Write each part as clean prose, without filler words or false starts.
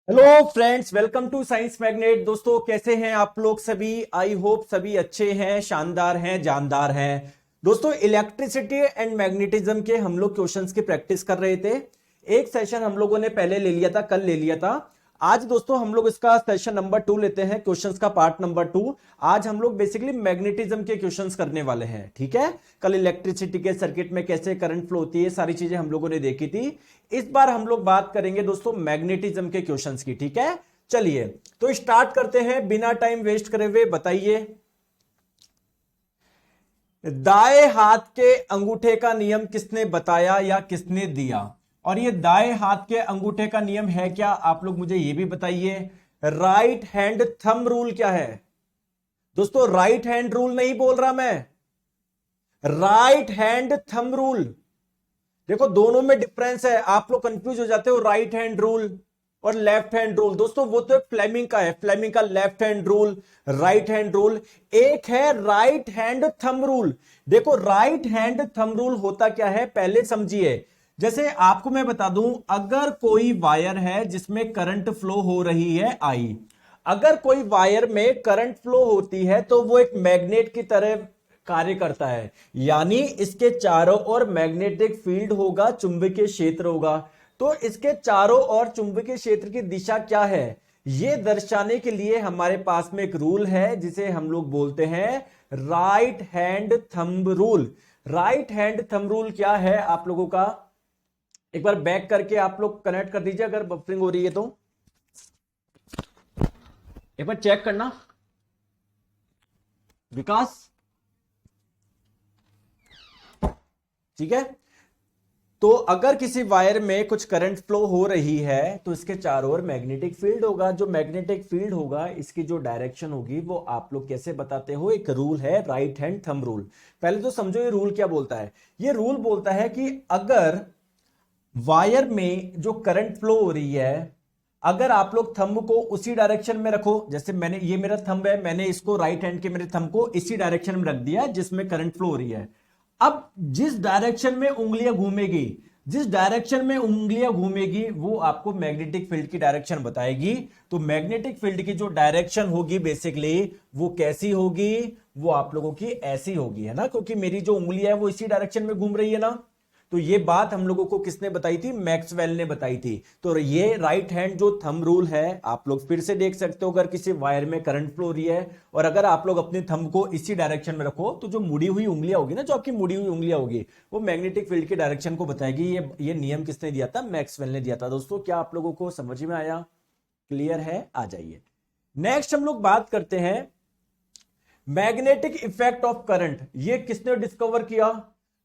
Hello friends, welcome to science magnet. दोस्तों, कैसे हैं आप लोग सभी? आई होप सभी अच्छे हैं, शानदार हैं, जानदार हैं। दोस्तों, इलेक्ट्रिसिटी एंड मैग्नेटिज्म के हम लोग क्वेश्चंस की प्रैक्टिस कर रहे थे। एक सेशन हम लोगों ने पहले ले लिया था, कल ले लिया था। आज दोस्तों हम लोग इसका सेशन नंबर 2 लेते हैं, क्वेश्चंस का पार्ट नंबर 2। आज हम लोग बेसिकली मैग्नेटिज्म के क्वेश्चंस करने वाले हैं, ठीक है। कल इलेक्ट्रिसिटी के सर्किट में कैसे करंट फ्लो होती है, सारी चीजें हम लोगों ने देखी थी। इस बार हम लोग बात करेंगे दोस्तों मैग्नेटिज्म के क्वेश्चंस की, ठीक है। चलिए तो स्टार्ट करते हैं बिना टाइम वेस्ट करे हुए। बताइए, दाएं हाथ के अंगूठे का नियम किसने बताया या किसने दिया? और ये दाएं हाथ के अंगूठे का नियम है क्या, आप लोग मुझे ये भी बताइए। राइट हैंड थंब रूल क्या है? दोस्तों, राइट हैंड रूल नहीं बोल रहा मैं, राइट हैंड थंब रूल। देखो, दोनों में डिफरेंस है, आप लोग कंफ्यूज हो जाते हो। राइट हैंड रूल और लेफ्ट हैंड रूल, दोस्तों वो तो फ्लेमिंग का है, फ्लेमिंग का left hand rule, right hand rule. एक है राइट हैंड थंब रूल। देखो, राइट हैंड थंब रूल होता क्या है पहले समझिए। जैसे आपको मैं बता दूं, अगर कोई वायर है जिसमें करंट फ्लो हो रही है आई, अगर कोई वायर में करंट फ्लो होती है तो वो एक मैग्नेट की तरह कार्य करता है। यानी इसके चारों ओर मैग्नेटिक फील्ड होगा, चुंबकीय क्षेत्र होगा। तो इसके चारों ओर चुंबकीय क्षेत्र की दिशा क्या है, यह दर्शाने के लिए हमारे पास में एक रूल है जिसे हम लोग बोलते हैं right hand thumb rule. Right hand thumb rule क्या है आप लोगों का, एक बार बैक करके आप लोग कनेक्ट कर दीजिए अगर बफरिंग हो रही है तो। एक बार चेक करना विकास, ठीक है। तो अगर किसी वायर में कुछ करंट फ्लो हो रही है तो इसके चारों ओर मैग्नेटिक फील्ड होगा। जो मैग्नेटिक फील्ड होगा, इसकी जो डायरेक्शन होगी वो आप लोग कैसे बताते हो, एक रूल है राइट हैंड थंब रूल। पहले तो समझो ये रूल क्या बोलता है। ये रूल बोलता है कि अगर वायर में जो करंट फ्लो हो रही है, अगर आप लोग थंब को उसी डायरेक्शन में रखो, जैसे मैंने, ये मेरा थंब है, मैंने इसको राइट हैंड के मेरे थंब को इसी डायरेक्शन में रख दिया जिसमें करंट फ्लो हो रही है। अब जिस डायरेक्शन में उंगलियां घूमेगी, जिस डायरेक्शन में उंगलियां घूमेगी वो आपको मैग्नेटिक फील्ड की डायरेक्शन बताएगी। तो मैग्नेटिक फील्ड की जो डायरेक्शन होगी बेसिकली वो कैसी होगी, वो आप लोगों की ऐसी होगी, है ना, क्योंकि मेरी जो उंगली है वो इसी डायरेक्शन में घूम रही है ना। तो ये बात हम लोगों को किसने बताई थी, मैक्सवेल ने बताई थी। तो ये राइट हैंड जो थंब रूल है, आप लोग फिर से देख सकते हो। अगर किसी वायर में करंट फ्लो हो रही है और अगर आप लोग अपने थंब को इसी डायरेक्शन में रखो तो जो मुड़ी हुई उंगलियां होगी ना, जो आपकी मुड़ी हुई उंगलियां होगी, वो मैग्नेटिक फील्ड की डायरेक्शन को बताएगी। ये नियम किसने दिया था, मैक्सवेल ने दिया था। दोस्तों, क्या आप लोगों को समझ में आया, क्लियर है? आ जाइए, नेक्स्ट हम लोग बात करते हैं मैग्नेटिक इफेक्ट ऑफ करंट। ये किसने डिस्कवर किया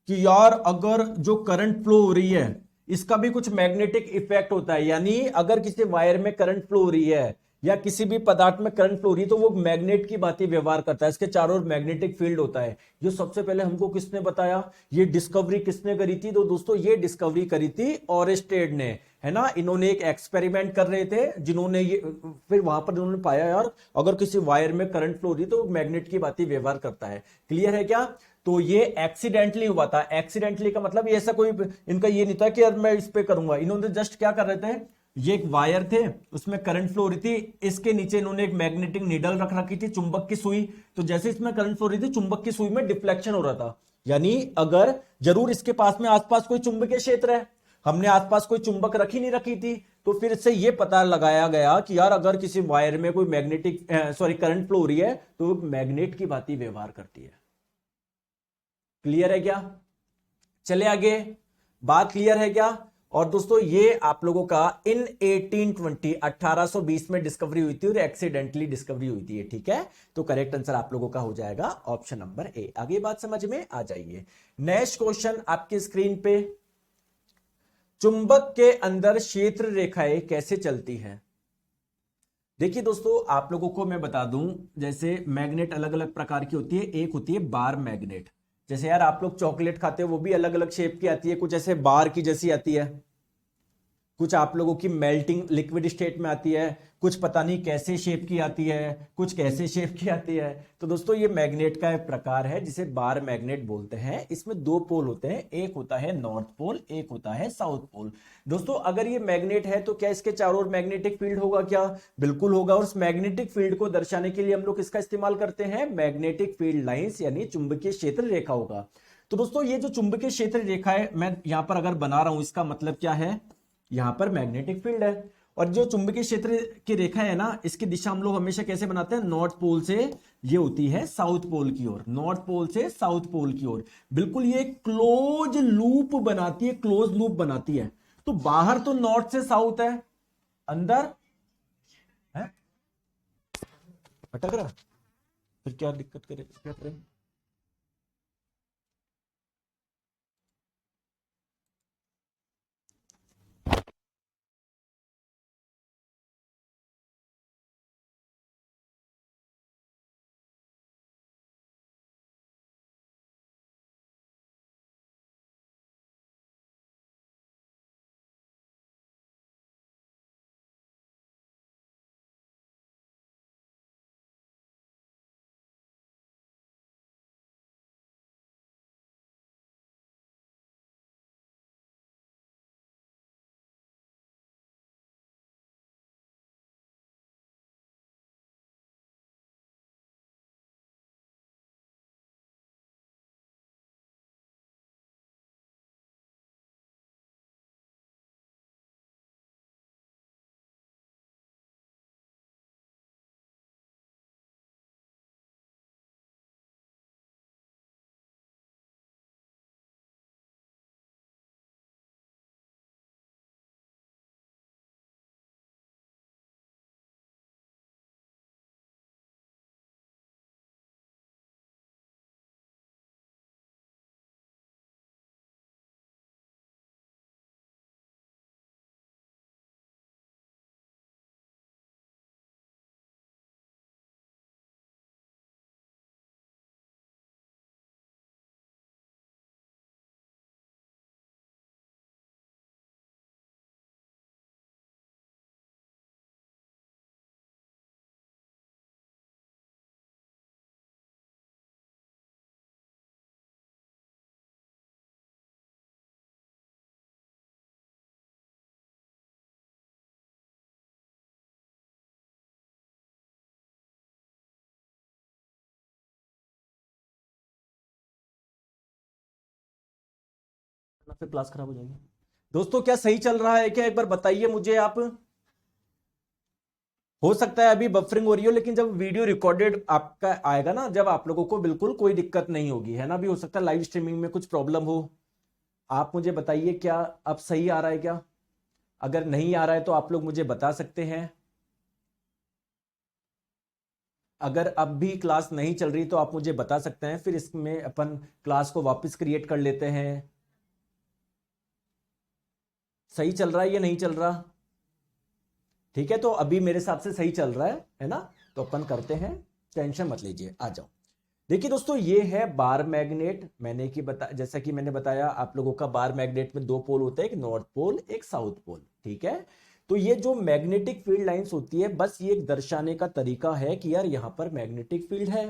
कि यार अगर जो करंट फ्लो हो रही है इसका भी कुछ मैग्नेटिक इफेक्ट होता है। यानी अगर किसी वायर में करंट फ्लो हो रही है या किसी भी पदार्थ में करंट फ्लो हो रही है तो वो मैग्नेट की भांति व्यवहार करता है, इसके चारों ओर मैग्नेटिक फील्ड होता है। ये सबसे पहले हमको किसने बताया, ये डिस्कवरी किसने करी थी? तो दोस्तों, ये डिस्कवरी करी थी ऑरेस्टेड ने, है ना। इन्होंने एक एक्सपेरिमेंट कर रहे थे जिन्होंने ये, फिर वहां पर इन्होंने पाया यार अगर किसी वायर में करंट फ्लो हो रही है तो मैग्नेट की भांति व्यवहार करता है। क्लियर है क्या? तो ये एक्सीडेंटली हुआ था। एक्सीडेंटली का मतलब ये ऐसा कोई इनका ये नहीं था कि यार मैं इस पे करूंगा। इन्होंने जस्ट क्या कर रहे थे, ये एक वायर थे, उसमें करंट फ्लो हो रही थी, इसके नीचे इन्होंने एक मैग्नेटिक नीडल रख रखी थी, चुंबक की सुई। तो जैसे इसमें करंट फ्लो हो रही थी, चुंबक की सुई में डिफ्लेक्शन हो रहा था। यानी अगर जरूर इसके पास में आसपास कोई चुंबकीय क्षेत्र है, हमने आसपास कोई चुंबक रखी नहीं रखी थी, तो फिर से ये पता लगाया गया कि यार अगर किसी वायर में कोई मैग्नेटिक करंट फ्लो हो रही है तो मैग्नेट की भांति व्यवहार करती है। क्लियर है क्या? चले आगे, बात क्लियर है क्या? और दोस्तों, ये आप लोगों का इन 1820 1820 में डिस्कवरी हुई थी और एक्सीडेंटली डिस्कवरी हुई थी, ठीक है। तो करेक्ट आंसर आप लोगों का हो जाएगा ऑप्शन नंबर ए। आगे बात समझ में आ जाइए। नेक्स्ट क्वेश्चन आपकी स्क्रीन पे, चुंबक के अंदर क्षेत्र रेखाएं कैसे चलती हैं? देखिए दोस्तों, आप लोगों को मैं बता दूं, जैसे मैग्नेट अलग अलग प्रकार की होती है। एक होती है बार मैग्नेट, जैसे यार आप लोग चॉकलेट खाते हो वो भी अलग अलग शेप की आती है, कुछ ऐसे बार की जैसी आती है, कुछ आप लोगों की मेल्टिंग लिक्विड स्टेट में आती है, कुछ पता नहीं कैसे शेप की आती है, कुछ कैसे शेप की आती है। तो दोस्तों ये मैग्नेट का एक प्रकार है जिसे बार मैग्नेट बोलते हैं। इसमें दो पोल होते हैं, एक होता है नॉर्थ पोल, एक होता है साउथ पोल। दोस्तों अगर ये मैग्नेट है तो क्या इसके चारों ओर मैग्नेटिक फील्ड होगा क्या? बिल्कुल होगा। और उस मैग्नेटिक फील्ड को दर्शाने के लिए हम लोग इसका इस्तेमाल करते हैं मैग्नेटिक फील्ड लाइंस यानी चुंबकीय क्षेत्र रेखा होगा। तो दोस्तों ये जो चुंबकीय क्षेत्र रेखा है मैं यहां पर अगर बना रहा हूं, इसका मतलब क्या है, यहां पर मैग्नेटिक फील्ड है। और जो चुंबकीय क्षेत्र की रेखा है ना, इसकी दिशा हम लोग हमेशा कैसे बनाते हैं, नॉर्थ पोल से ये होती है साउथ पोल की ओर, नॉर्थ पोल से साउथ पोल की ओर। बिल्कुल ये क्लोज लूप बनाती है, क्लोज लूप बनाती है। तो बाहर तो नॉर्थ से साउथ है, अंदर है भटक रहा, फिर क्या दिक्कत करे, क्या करें? फिर क्लास खराब हो जाएगी। दोस्तों क्या सही चल रहा है क्या, एक बार बताइए मुझे आप। हो सकता है अभी बफरिंग हो रही हो, लेकिन जब वीडियो रिकॉर्डेड आपका आएगा ना, जब आप लोगों को बिल्कुल कोई दिक्कत नहीं होगी, है ना। भी हो सकता है लाइव स्ट्रीमिंग में कुछ प्रॉब्लम हो। आप मुझे बताइए क्या अब सही आ रहा है क्या? अगर नहीं आ रहा है तो आप लोग मुझे बता सकते हैं। अगर अब भी क्लास नहीं चल रही तो आप मुझे बता सकते हैं, फिर इसमें अपन क्लास को वापस क्रिएट कर लेते हैं। सही चल रहा है या नहीं चल रहा? ठीक है, तो अभी मेरे हिसाब से सही चल रहा है ना। तो अपन करते हैं, टेंशन मत लीजिए, आ जाओ। देखिए दोस्तों ये है बार मैग्नेट। जैसा कि मैंने बताया आप लोगों का, बार मैग्नेट में दो पोल होते हैं, एक नॉर्थ पोल एक साउथ पोल, ठीक है। तो ये जो मैग्नेटिक फील्ड लाइंस होती है, बस ये एक दर्शाने का तरीका है कि यार यहां पर मैग्नेटिक फील्ड है।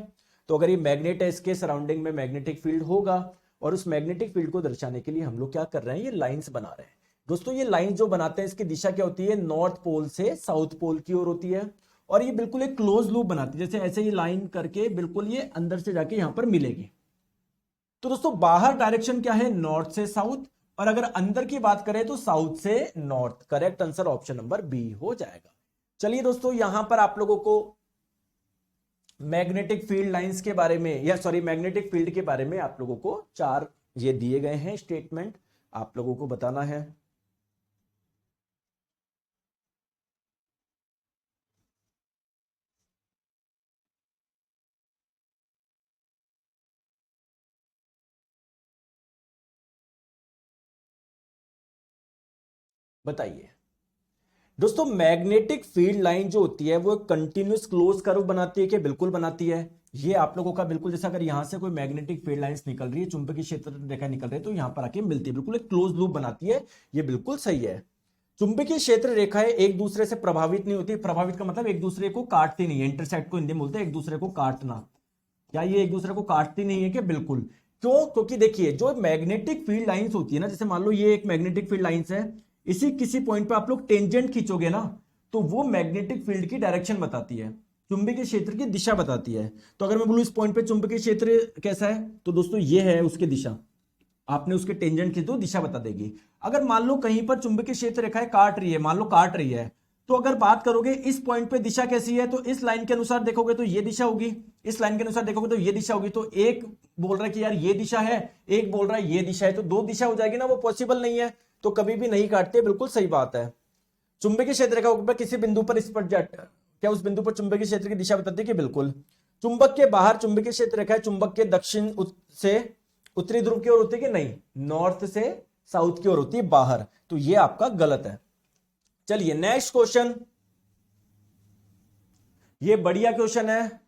तो अगर ये मैग्नेट है, इसके सराउंडिंग में मैग्नेटिक फील्ड होगा। और उस मैग्नेटिक फील्ड को दर्शाने के लिए हम लोग क्या कर रहे हैं, ये लाइंस बना रहे हैं। दोस्तों ये लाइन जो बनाते हैं इसकी दिशा क्या होती है, नॉर्थ पोल से साउथ पोल की ओर होती है। और ये बिल्कुल एक क्लोज लूप बनाती है, जैसे ऐसे ही लाइन करके बिल्कुल ये अंदर से जाके यहां पर मिलेगी। तो दोस्तों बाहर डायरेक्शन क्या है, नॉर्थ से साउथ। और अगर अंदर की बात करें तो साउथ से north. Correct answer option number B हो जाएगा। चलिए दोस्तों यहां पर आप लोगों को मैग्नेटिक फील्ड लाइंस के बारे में, या सॉरी मैग्नेटिक फील्ड के बारे में आप लोगों को चार ये दिए गए हैं स्टेटमेंट, आप लोगों को बताना है। बताइए दोस्तों, मैग्नेटिक फील्ड लाइन जो होती है वो कंटिन्यूस क्लोज कर्व बनाती है कि बिल्कुल बनाती है। ये आप लोगों का बिल्कुल, जैसे अगर यहां से कोई मैग्नेटिक फील्ड लाइंस निकल रही है, चुंबकीय क्षेत्र रेखा निकल रही है, तो यहां पर आके मिलती है, बिल्कुल एक क्लोज लूप बनाती है। ये बिल्कुल सही है। चुंबकीय क्षेत्र रेखाएं एक दूसरे से प्रभावित नहीं होती। प्रभावित का मतलब एक दूसरे को काटती नहीं है, इंटरसेक्ट को हिंदी में बोलते हैं एक दूसरे को काटना। क्या ये एक दूसरे को काटती नहीं है? कि बिल्कुल। क्यों? क्योंकि देखिए जो मैग्नेटिक फील्ड लाइंस होती है ना, जैसे मान लो ये एक मैग्नेटिक फील्ड लाइंस है, इसी किसी पॉइंट पे आप लोग टेंजेंट खींचोगे ना, तो वो मैग्नेटिक फील्ड की डायरेक्शन बताती है, चुंबकीय क्षेत्र की दिशा बताती है। तो अगर मैं बोलूं इस पॉइंट पे चुंबकीय क्षेत्र कैसा है, तो दोस्तों ये है उसकी दिशा, आपने उसके टेंजेंट की तो दिशा बता देगी। अगर मान लो कहीं पर चुंबकीय क्षेत्र रेखाएं काट रही है, मान लो काट रही है, तो अगर बात करोगे इस पॉइंट पे दिशा कैसी है, तो इस लाइन के अनुसार देखोगे तो ये दिशा होगी, इस लाइन के अनुसार देखोगे तो ये दिशा होगी। तो एक बोल रहा है कि यार ये दिशा है, एक बोल रहा है ये दिशा है, तो दो दिशा हो जाएगी ना, वो पॉसिबल नहीं है, तो कभी भी नहीं काटते। बिल्कुल सही बात है। चुंबकीय क्षेत्र रेखा पर किसी बिंदु पर इस पर क्या उस बिंदु पर चुंबकीय क्षेत्र की दिशा बताती है? कि बिल्कुल। चुंबक के बाहर चुंबकीय क्षेत्र रेखा है चुंबक के दक्षिण से उत्तरी ध्रुव की ओर होती है कि नहीं, नॉर्थ से साउथ की ओर होती है, बाहर। तो ये आपका गलत है। चलिए नेक्स्ट क्वेश्चन, ये बढ़िया क्वेश्चन है।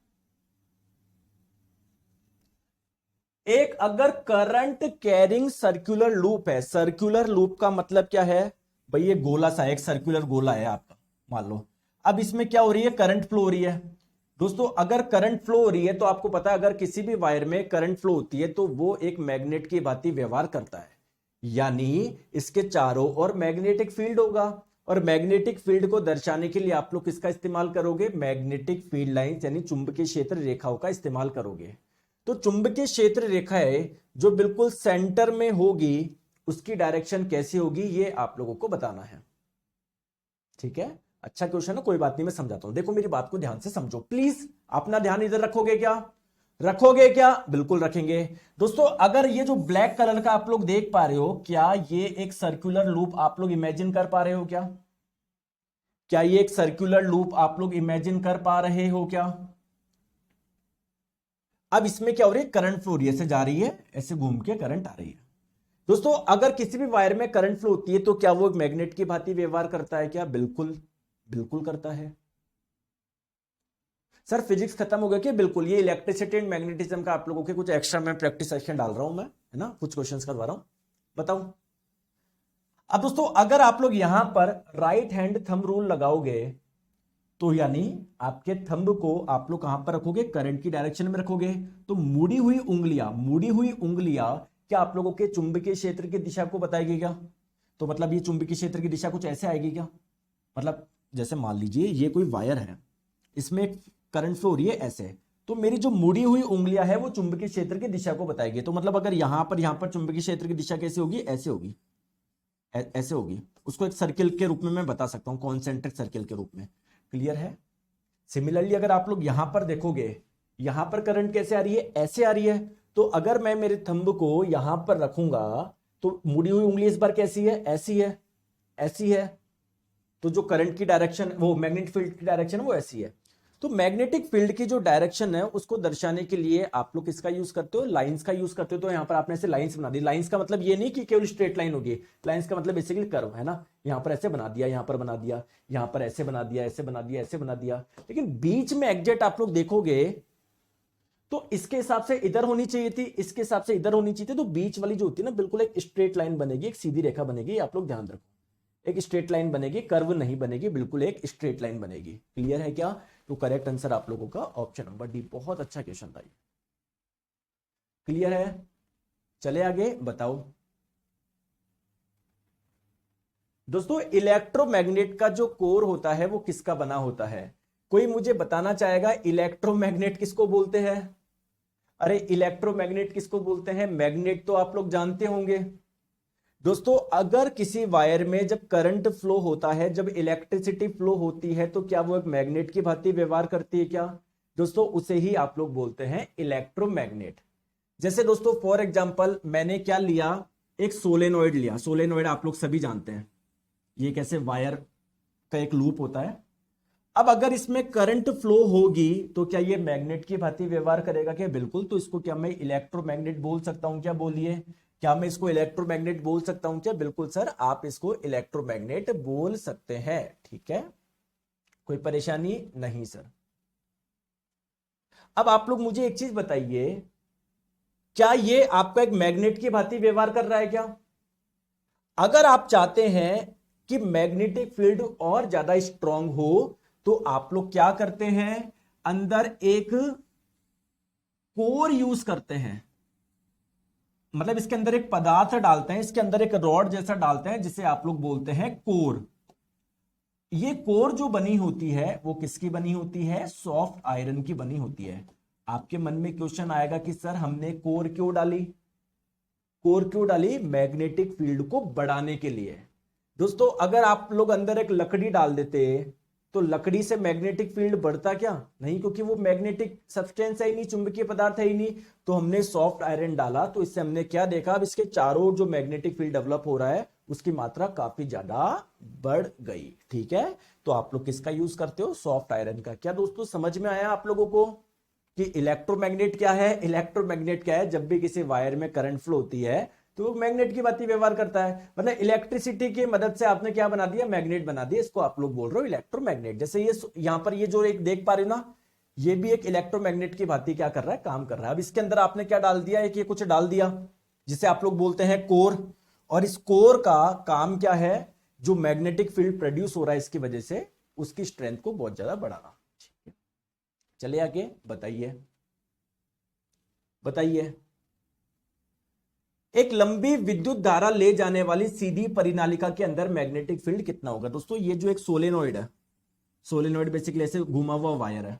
एक अगर करंट कैरिंग सर्कुलर लूप है, सर्कुलर लूप का मतलब क्या है भाई, ये गोला सा एक सर्कुलर गोला है आपका, मान लो। अब इसमें क्या हो रही है, करंट फ्लो हो रही है। दोस्तों अगर करंट फ्लो हो रही है तो आपको पता है अगर किसी भी वायर में करंट फ्लो होती है तो वो एक मैग्नेट की भांति व्यवहार करता है, यानी इसके चारों ओर मैग्नेटिक फील्ड होगा। और मैग्नेटिक फील्ड को दर्शाने के लिए आप लोग किसका इस्तेमाल करोगे, मैग्नेटिक फील्ड लाइंस यानी चुंबकीय क्षेत्र रेखाओं का इस्तेमाल करोगे। तो चुंबकीय क्षेत्र रेखाएं जो बिल्कुल सेंटर में होगी उसकी डायरेक्शन कैसी होगी, ये आप लोगों को बताना है। ठीक है, अच्छा क्वेश्चन है, कोई बात नहीं, मैं समझाता हूं। देखो मेरी बात को ध्यान से समझो प्लीज, अपना ध्यान इधर रखोगे क्या, रखोगे क्या? बिल्कुल रखेंगे। दोस्तों अगर ये जो ब्लैक कलर का आप लोग देख पा रहे हो, क्या ये एक सर्कुलर लूप आप लोग इमेजिन कर पा रहे हो? क्या क्या ये एक सर्कुलर लूप आप लोग इमेजिन कर पा रहे हो क्या? अब इसमें क्या हो रही है, करंट फ्लो हो रही है, ऐसे जा रही है, ऐसे घूम के करंट आ रही है। दोस्तों अगर किसी भी वायर में करंट फ्लो होती है तो क्या वो एक मैग्नेट की भांति व्यवहार करता है? क्या बिल्कुल, बिल्कुल करता है। सर फिजिक्स खत्म हो गया कि बिल्कुल, ये इलेक्ट्रिसिटी एंड मैग्नेटिज्म का आप लोगों के कुछ एक्स्ट्रा मैं प्रैक्टिस सेशन डाल रहा हूं मैं, है ना, कुछ क्वेश्चंस करवा रहा हूं, बताओ। अब दोस्तों अगर आप लोग यहां पर राइट हैंड थंब रूल लगाओगे तो यानी आपके थंब को आप लोग कहां पर रखोगे, करंट की डायरेक्शन में रखोगे। तो मुड़ी हुई उंगलियां क्या आप लोगों के चुंबकीय क्षेत्र की दिशा को बताएगी क्या? तो मतलब ये चुंबकीय क्षेत्र की दिशा कुछ ऐसे आएगी क्या? मतलब जैसे मान लीजिए ये कोई वायर है, इसमें करंट फ्लो हो रही है ऐसे, तो मेरी जो मुड़ी हुई उंगलियां है वो चुंबकीय क्षेत्र की दिशा को बताएगी। तो मतलब अगर यहां पर चुंबकीय क्षेत्र की दिशा कैसे होगी, ऐसे होगी, ऐसे होगी। उसको एक सर्किल के रूप में मैं बता सकता हूं, कॉन्सेंट्रिक सर्किल के रूप में। क्लियर है? सिमिलरली अगर आप लोग यहां पर देखोगे, यहां पर करंट कैसे आ रही है, ऐसे आ रही है। तो अगर मैं मेरे थंब को यहां पर रखूंगा तो मुड़ी हुई उंगली इस बार कैसी है, ऐसी है, ऐसी है। तो जो करंट की डायरेक्शन, वो मैग्नेटिक फील्ड की डायरेक्शन वो ऐसी है। तो मैग्नेटिक फील्ड की जो डायरेक्शन है उसको दर्शाने के लिए आप लोग किसका यूज करते हो, लाइंस का यूज करते हो। तो यहां पर आपने ऐसे लाइंस बना दी। लाइंस का मतलब ये नहीं कि केवल स्ट्रेट लाइन होगी, लाइंस का मतलब बेसिकली कर्व है ना। यहां पर ऐसे बना दिया, यहां पर बना दिया, यहां पर ऐसे बना दिया, ऐसे बना दिया, ऐसे बना दिया। लेकिन बीच में एग्जैक्ट आप लोग देखोगे तो इसके हिसाब से इधर होनी चाहिए थी, इसके हिसाब से इधर होनी चाहिए थी। तो बीच वाली जो होती है ना, बिल्कुल एक स्ट्रेट लाइन बनेगी, एक सीधी रेखा बनेगी, आप लोग ध्यान रखो। एक स्ट्रेट लाइन बनेगी, कर्व नहीं बनेगी, बिल्कुल एक स्ट्रेट लाइन बनेगी। क्लियर है क्या? तो करेक्ट आंसर आप लोगों का ऑप्शन नंबर डी। बहुत अच्छा क्वेश्चन था। क्लियर है? चले आगे, बताओ दोस्तों इलेक्ट्रोमैग्नेट का जो कोर होता है वो किसका बना होता है? कोई मुझे बताना चाहेगा इलेक्ट्रोमैग्नेट किसको बोलते हैं? अरे इलेक्ट्रोमैग्नेट किसको बोलते हैं? मैग्नेट तो आप लोग जानते होंगे। दोस्तों अगर किसी वायर में जब करंट फ्लो होता है, जब इलेक्ट्रिसिटी फ्लो होती है, तो क्या वो एक मैग्नेट की भांति व्यवहार करती है क्या? दोस्तों उसे ही आप लोग बोलते हैं इलेक्ट्रोमैग्नेट। जैसे दोस्तों फॉर एग्जांपल मैंने क्या लिया, एक सोलेनोइड लिया। सोलेनोइड आप लोग सभी जानते हैं, ये कैसे वायर का एक लूप होता है। अब अगर इसमें करंट फ्लो होगी तो क्या ये मैग्नेट की भांति व्यवहार करेगा क्या? बिल्कुल। तो इसको क्या मैं इलेक्ट्रोमैग्नेट बोल सकता हूं क्या? बोलिए, क्या मैं इसको इलेक्ट्रोमैग्नेट बोल सकता हूं क्या? बिल्कुल सर, आप इसको इलेक्ट्रोमैग्नेट बोल सकते हैं। ठीक है, कोई परेशानी नहीं सर। अब आप लोग मुझे एक चीज बताइए, क्या ये आपका एक मैग्नेट की भांति व्यवहार कर रहा है क्या? अगर आप चाहते हैं कि मैग्नेटिक फील्ड और ज्यादा स्ट्रांग हो तो आप लोग क्या करते हैं, अंदर एक कोर यूज करते हैं, मतलब इसके अंदर एक पदार्थ डालते हैं, इसके अंदर एक रॉड जैसा डालते हैं जिसे आप लोग बोलते हैं कोर। ये कोर जो बनी होती है वो किसकी बनी होती है, सॉफ्ट आयरन की बनी होती है। आपके मन में क्वेश्चन आएगा कि सर हमने कोर क्यों डाली, कोर क्यों डाली, मैग्नेटिक फील्ड को बढ़ाने के लिए। दोस्तों अगर आप लोग अंदर एक लकड़ी डाल देते तो लकड़ी से मैग्नेटिक फील्ड बढ़ता क्या, नहीं, क्योंकि वो मैग्नेटिक सब्सटेंस है ही नहीं, चुंबकीय पदार्थ है ही नहीं। तो हमने सॉफ्ट आयरन डाला तो इससे हमने क्या देखा, अब इसके चारों ओर जो मैग्नेटिक फील्ड डेवलप हो रहा है उसकी मात्रा काफी ज्यादा बढ़ गई। ठीक है, तो आप लोग किसका यूज करते हो, सॉफ्ट आयरन का। क्या दोस्तों समझ में आया आप लोगों को कि इलेक्ट्रोमैग्नेट क्या है, इलेक्ट्रोमैग्नेट क्या है, जब भी किसी वायर में करंट फ्लो होती है तो वो मैग्नेट की बात ही व्यवहार करता है, मतलब इलेक्ट्रिसिटी की मदद से आपने क्या बना दिया, मैग्नेट बना दिया, इसको आप लोग बोल रहे हो इलेक्ट्रोमैग्नेट। जैसे ये यहां पर ये जो एक देख पा रहे हो ना, ये भी एक इलेक्ट्रोमैग्नेट की भांति क्या कर रहा है, काम कर रहा है। अब इसके अंदर आपने क्या डाल दिया, एक ये कुछ डाल दिया जिसे आप लोग बोलते हैं कोर, और इस कोर का काम क्या है, जो मैग्नेटिक फील्ड प्रोड्यूस हो रहा है इसकी वजह से उसकी स्ट्रेंथ को बहुत ज्यादा बढ़ाना। चलिए आगे बताइए, बताइए। एक लंबी विद्युत धारा ले जाने वाली सीधी परिनालिका के अंदर मैग्नेटिक फील्ड कितना होगा। दोस्तों ये जो एक सोलेनोइड है, सोलेनोइड बेसिकली ऐसे घुमा हुआ वायर है।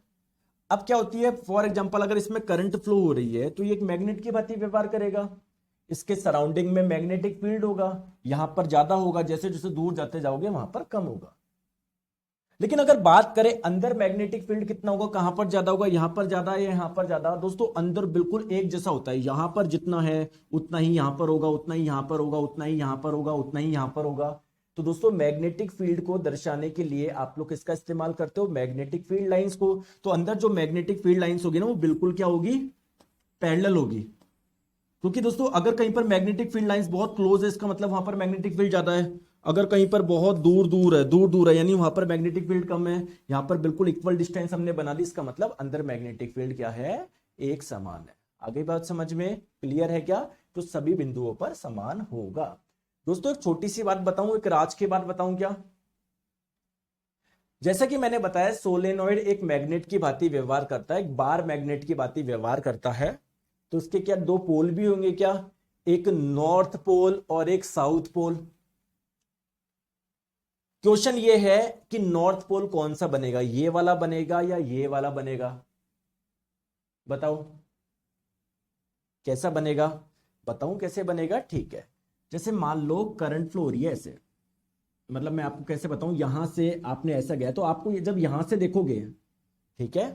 अब क्या होती है, फॉर एग्जांपल अगर इसमें करंट फ्लो हो रही है तो ये एक मैग्नेट की भांति व्यवहार करेगा, इसके सराउंडिंग में मैग्नेटिक फील्ड होगा, यहां पर ज्यादा होगा, जैसे जैसे दूर जाते जाओगे वहां पर कम होगा। लेकिन अगर बात करें अंदर मैग्नेटिक फील्ड कितना होगा, कहां पर ज्यादा होगा, यहां पर ज्यादा है, यहां पर ज्यादा। दोस्तों अंदर बिल्कुल एक जैसा होता है, यहां पर जितना है उतना ही यहां पर होगा, उतना ही यहां पर होगा, उतना ही यहां पर होगा, उतना ही यहां पर होगा। तो दोस्तों मैग्नेटिक फील्ड को दर्शाने के लिए आप लोग किसका इस्तेमाल करते हो, मैग्नेटिक फील्ड लाइंस को। तो अंदर जो मैग्नेटिक फील्ड लाइंस होगी ना वो बिल्कुल क्या होगी, पैरेलल होगी। क्योंकि दोस्तों अगर कहीं पर मैग्नेटिक फील्ड लाइंस बहुत क्लोज है इसका मतलब वहां पर मैग्नेटिक फील्ड ज्यादा है, अगर कहीं पर बहुत दूर दूर है, दूर दूर है यानी वहां पर मैग्नेटिक फील्ड कम है। यहां पर बिल्कुल इक्वल डिस्टेंस हमने बना दी, इसका मतलब अंदर मैग्नेटिक फील्ड क्या है, एक समान है। आगे बात समझ में क्लियर है क्या, तो सभी बिंदुओं पर समान होगा। दोस्तों एक छोटी सी बात बताऊं, एक राज की बात बताऊं क्या, जैसा कि मैंने बताया सोलेनोइड एक मैग्नेट की भांति व्यवहार करता है, एक बार मैग्नेट की भांति व्यवहार करता है। तो उसके क्या दो पोल भी होंगे क्या, एक नॉर्थ पोल और एक साउथ पोल। क्वेश्चन ये है कि नॉर्थ पोल कौन सा बनेगा, ये वाला बनेगा या ये वाला बनेगा, बताओ कैसा बनेगा, बताऊं कैसे बनेगा। ठीक है, जैसे मान लो करंट फ्लो हो रही है ऐसे, मतलब मैं आपको कैसे बताऊं, यहां से आपने ऐसा गया तो आपको जब यहां से देखोगे, ठीक है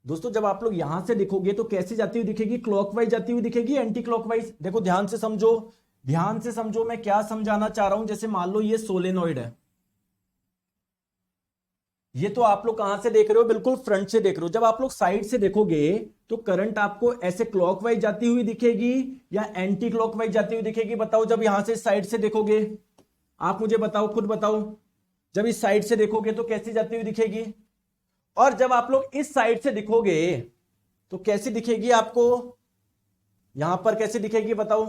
दोस्तों, जब आप लोग यहां से देखोगे तो कैसे जाती हुई दिखेगी, क्लॉकवाइज जाती हुई दिखेगी, एंटी क्लॉकवाइज। देखो ध्यान से समझो, ध्यान से समझो मैं क्या समझाना चाह रहा हूं। जैसे मान लो ये सोलेनोइड है, ये तो आप लोग कहां से देख रहे हो, बिल्कुल फ्रंट से देख रहे हो। जब आप लोग साइड से देखोगे तो करंट आपको ऐसे क्लॉकवाइज जाती हुई दिखेगी या एंटी क्लॉकवाइज जाती हुई दिखेगी, बताओ। जब यहां से साइड से देखोगे आप मुझे बताओ, खुद बताओ, जब इस साइड से देखोगे तो कैसी जाती हुई दिखेगी, और जब आप लोग इस साइड से दिखोगे तो कैसी दिखेगी आपको, यहां पर कैसी दिखेगी बताओ,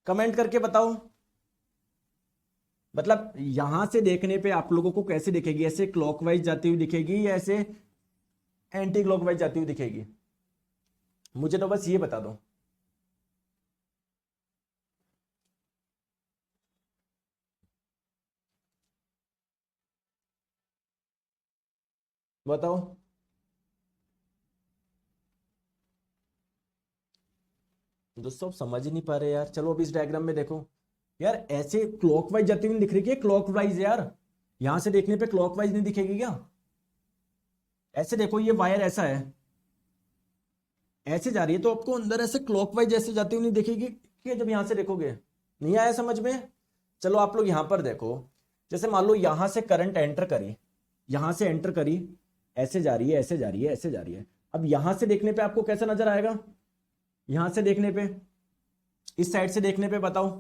कमेंट करके बताओ। मतलब यहां से देखने पे आप लोगों को कैसे दिखेगी, ऐसे क्लॉकवाइज जाती हुई दिखेगी या ऐसे एंटी क्लॉकवाइज जाती हुई दिखेगी, मुझे तो बस ये बता दो। बताओ दोस्तों, आप समझ ही नहीं पा रहे यार। चलो अब इस डायग्राम में देखो यार, ऐसे क्लॉकवाइज जाती हुई दिख रही है, क्लॉकवाइज यार, यहां से देखने पे क्लॉकवाइज नहीं दिखेगी क्या, ऐसे देखो ये वायर ऐसा है, ऐसे जा रही है तो आपको अंदर ऐसे क्लॉकवाइज जैसे जाती हुई नहीं दिखेगी कि जब यहां से देखोगे, नहीं आया समझ में। चलो आप लोग यहां पर देखो, जैसे मान लो यहां से करंट एंटर करी, यहां से एंटर करी, ऐसे जा रही है, ऐसे जा रही है, ऐसे जा रही है। अब यहां से देखने पे आपको कैसा नजर आएगा, यहां से देखने पे, इस साइड से देखने पे बताओ।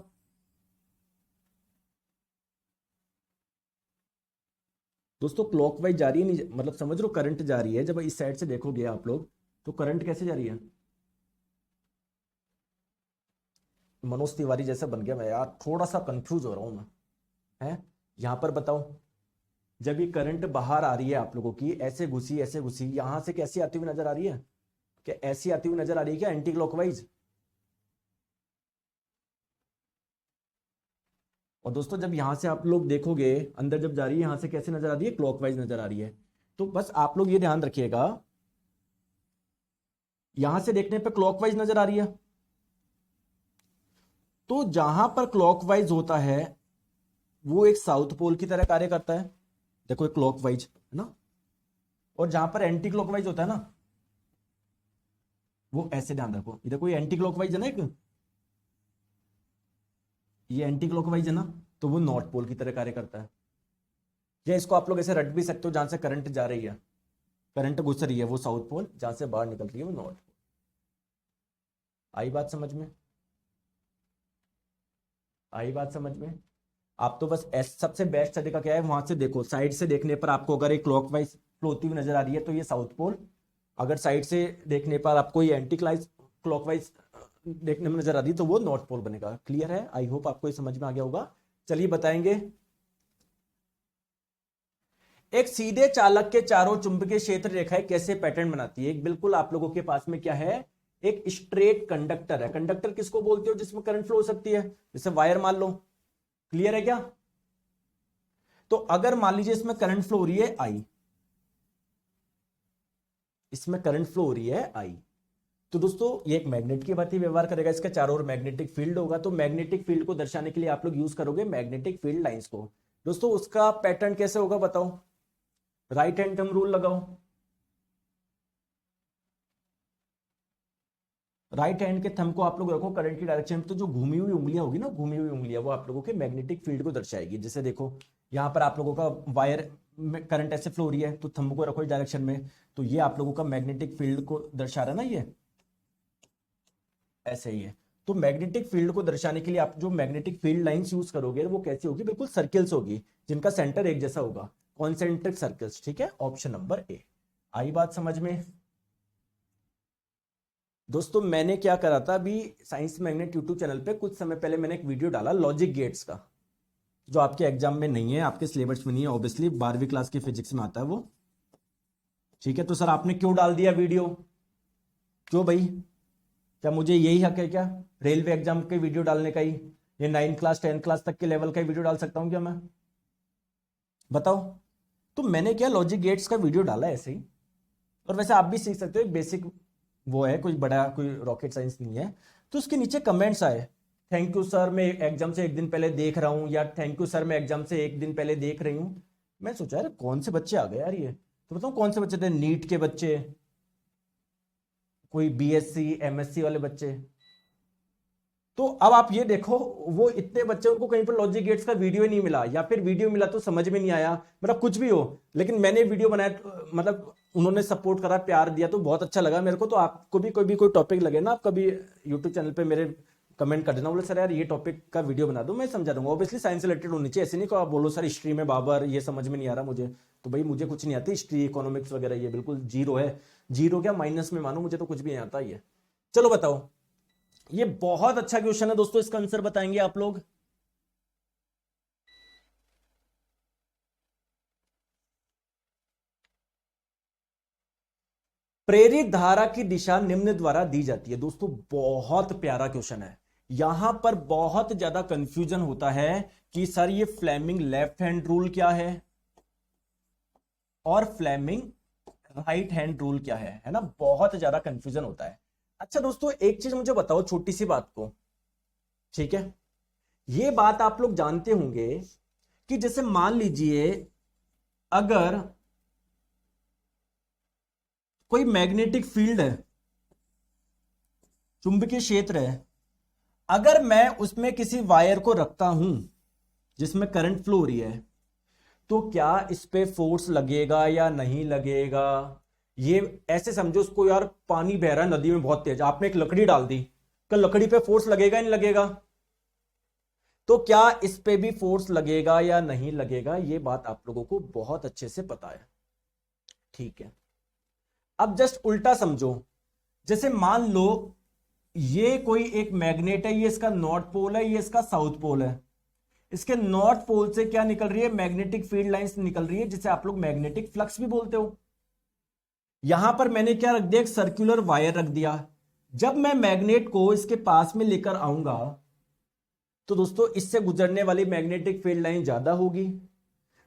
दोस्तों क्लॉकवाइज जा रही है, नहीं मतलब समझ लो करंट जा रही है, जब इस साइड से देखोगे आप लोग तो करंट कैसे जा रही है, मनोज तिवारी जैसा बन गया मैं यार, थोड़ा सा कंफ्यूज हो रहा हूं मैं। है। यहां पर बताओ, जब ये करंट बाहर आ रही है आप लोगों की, ऐसे घुसी, यहां से कैसी आती हुई नजर आ रही है? क्या ऐसी आती हुई नजर आ रही है क्या, एंटी क्लॉकवाइज? और दोस्तों जब यहां से आप लोग देखोगे अंदर जब जा रही है, यहां से कैसे नजर आ रही है? क्लॉकवाइज नजर आ रही है। तो बस आप लोग ये ध्यान रखिएगा, यहां से देखने पे क्लॉकवाइज नजर आ रही है, तो जहां पर क्लॉकवाइज होता है वो एक साउथ पोल की तरह कार्य करता है। देखो एक क्लॉकवाइज है ना, और जहां पर एंटी क्लॉकवाइज होता है ना, वो ऐसे ध्यान रखो, ये देखो ये एंटी क्लॉकवाइज है ना, एक ये एंटी क्लॉकवाइज है ना, तो वो नॉर्थ पोल की तरह कार्य करता है। या इसको आप लोग ऐसे रट भी सकते हो, जहां से करंट जा रही है, करंट घुस रही है वो साउथ पोल, जहां से बाहर निकल रही है वो नॉर्थ पोल। आई बात समझ में? आई बात समझ में? आप तो बस सबसे बेस्ट तरीका क्या है, वहां से देखो, साइड से देखने पर आपको अगर एक क्लॉकवाइज फ्लो होती हुई नजर आ रही है तो ये साउथ पोल, अगर साइड से देखने पर आपको ये एंटी क्लॉकवाइज देखने में नजर आ रही है तो वो नॉर्थ पोल बनेगा। क्लियर है? आई होप आपको ये समझ में आ गया होगा। चलिए बताएंगे। एक सीधे चालक के चारों चुंबकीय क्षेत्र रेखाएं कैसे पैटर्न बनाती है? एक बिल्कुल आप लोगों के पास में क्या है, एक स्ट्रेट कंडक्टर है। कंडक्टर किसको बोलते हो? जिसमें करंट फ्लो हो सकती है, जैसे वायर मान लो। क्लियर है क्या? तो अगर मान लीजिए इसमें करंट फ्लो हो रही है आई, इसमें करंट फ्लो हो रही है आई, तो दोस्तों ये एक मैग्नेट की बात ही व्यवहार करेगा, इसका चारों ओर मैग्नेटिक फील्ड होगा, तो मैग्नेटिक फील्ड को दर्शाने के लिए आप लोग यूज करोगे मैग्नेटिक फील्ड लाइंस को। दोस्तों उसका पैटर्न कैसे होगा बताओ? राइट हैंड थंब रूल लगाओ। राइट हैंड के थंब को आप लोग रखो करंट की डायरेक्शन में, तो जो घूमी हुई उंगलियां होगी ना, घूमी हुई उंगलियां, वो आप लोगों के मैग्नेटिक फील्ड को दर्शाएगी। जैसे देखो यहां पर आप लोगों का वायर में करंट ऐसे फ्लो हो रही है, तो थंब को रखो इस डायरेक्शन में, तो ये आप लोगों का मैग्नेटिक फील्ड को दर्शा रहा है ना, ये ऐसे ही है। तो मैग्नेटिक फील्ड को दर्शाने के लिए आप जो मैग्नेटिक फील्ड लाइंस यूज करोगे वो कैसी होगी? बिल्कुल सर्किल्स होगी, जिनका सेंटर एक जैसा होगा, कॉन्सेंट्रिक सर्किल्स। ठीक है, ऑप्शन नंबर ए। आई बात समझ में? दोस्तों मैंने क्या करा था, अभी साइंस मैग्नेट यूट्यूब चैनल पे कुछ समय पहले मैंने एक वीडियो डाला लॉजिक गेट्स का, जो आपके एग्जाम में नहीं है, आपके सिलेबस में नहीं है, ऑब्वियसली 12वीं क्लास की फिजिक्स में आता है वो। ठीक है, तो सर आपने क्यों डाल दिया वीडियो? क्यों भाई? क्या मुझे यही हक है क्या रेलवे एग्जाम के वीडियो डालने का ही? ये 9 क्लास 10 क्लास तक के लेवल का वीडियो डाल सकता हूं क्या मैं? बताओ। तो मैंने क्या लॉजिक गेट्स का वीडियो डाला ऐसे ही, और वैसे आप भी सीख सकते हो, बेसिक वो है, कोई बड़ा कोई रॉकेट साइंस नहीं है। तो उसके नीचे कमेंट्स आए, थैंक यू सर मैं एग्जाम से एक दिन पहले देख रहा हूं, या थैंक यू सर मैं एग्जाम से एक दिन पहले देख रही हूं। मैं सोचा यार कौन से बच्चे आ गए यार ये, तो बताऊं कौन से बच्चे थे? नीट के बच्चे, कोई बीएससी एमएससी वाले बच्चे। तो अब आप ये देखो, वो इतने बच्चे, उनको कहीं पर लॉजिक गेट्स का वीडियो ही नहीं मिला, या फिर वीडियो मिला तो समझ में नहीं आया, मतलब कुछ भी हो, लेकिन मैंने वीडियो बनाया, मतलब उन्होंने सपोर्ट करा, प्यार दिया, तो बहुत अच्छा लगा मेरे को। तो आपको भी कोई टॉपिक लगे ना, आप कभी यूट्यूब चैनल पे मेरे कमेंट कर देना, बोले सर यार ये टॉपिक का वीडियो बना दो, मैं समझा दूंगा। ऑब्वियसली साइंस रिलेटेड होनी चाहिए, ऐसे नहीं को आप बोलो सर हिस्ट्री में बाबर ये समझ में नहीं आ रहा मुझे, तो भाई मुझे कुछ नहीं आती हिस्ट्री इकोनॉमिक्स वगैरह, ये बिल्कुल जीरो है। जीरो क्या, माइनस में मानो, मुझे तो कुछ भी नहीं आता ये। चलो बताओ, ये बहुत अच्छा क्वेश्चन है दोस्तों, इसका आंसर बताएंगे आप लोग? प्रेरित धारा की दिशा निम्न द्वारा दी जाती है। दोस्तों बहुत प्यारा क्वेश्चन है, यहां पर बहुत ज्यादा कंफ्यूजन होता है कि सर ये फ्लेमिंग लेफ्ट हैंड रूल क्या है और फ्लेमिंग राइट हैंड रूल क्या है ना, बहुत ज्यादा कंफ्यूजन होता है। अच्छा दोस्तों एक चीज मुझे बताओ, छोटी सी बात को, ठीक है, ये बात आप लोग जानते होंगे कि जैसे मान लीजिए अगर कोई मैग्नेटिक फील्ड है, चुंबकीय क्षेत्र है, अगर मैं उसमें किसी वायर को रखता हूं जिसमें करंट फ्लो हो रही है, तो क्या इस पे फोर्स लगेगा या नहीं लगेगा? ये ऐसे समझो उसको, यार पानी बह रहा है नदी में बहुत तेज, आपने एक लकड़ी डाल दी, क्या लकड़ी पे फोर्स लगेगा नहीं लगेगा? तो क्या इस पे भी फोर्स लगेगा या नहीं लगेगा? ये बात आप लोगों को बहुत अच्छे से पता है, ठीक है। अब जस्ट उल्टा समझो, जैसे मान लो ये कोई एक मैग्नेट है, ये इसका नॉर्थ पोल है, ये इसका साउथ पोल है, इसके नॉर्थ पोल से क्या निकल रही है, मैग्नेटिक फील्ड लाइंस निकल रही है, जिसे आप लोग मैग्नेटिक फ्लक्स भी बोलते हो। यहां पर मैंने क्या रख दिया, एक सर्कुलर वायर रख दिया। जब मैं मैग्नेट को इसके पास में लेकर आऊंगा तो दोस्तों इससे गुजरने वाली मैग्नेटिक फील्ड लाइन ज्यादा होगी।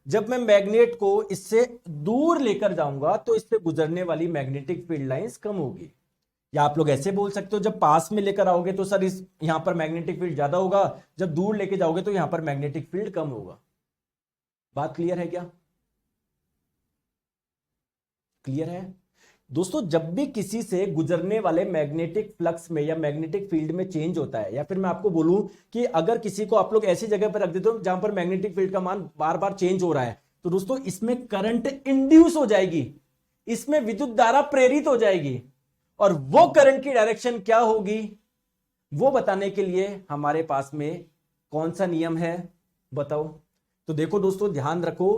जब मैं मैग्नेट को इससे दूर लेकर जाऊंगा तो इससे गुजरने वाली मैग्नेटिक फील्ड लाइंस कम होगी। या आप लोग ऐसे बोल सकते हो, जब पास में लेकर आओगे तो सर इस यहां पर मैग्नेटिक फील्ड ज्यादा होगा, जब दूर लेके जाओगे तो यहां पर मैग्नेटिक फील्ड कम होगा। बात क्लियर है क्या? क्लियर है दोस्तों? जब भी किसी से गुजरने वाले मैग्नेटिक फ्लक्स में या मैग्नेटिक फील्ड में चेंज होता है, या फिर मैं आपको बोलूं कि अगर किसी को आप लोग ऐसी जगह पर रख देते हो जहां पर मैग्नेटिक फील्ड का मान बार बार चेंज हो रहा है, तो दोस्तों इसमें करंट इंड्यूस हो जाएगी, इसमें विद्युत धारा प्रेरित हो जाएगी। और वो करंट की डायरेक्शन क्या होगी वो बताने के लिए हमारे पास में कौन सा नियम है, बताओ। तो देखो दोस्तों ध्यान रखो,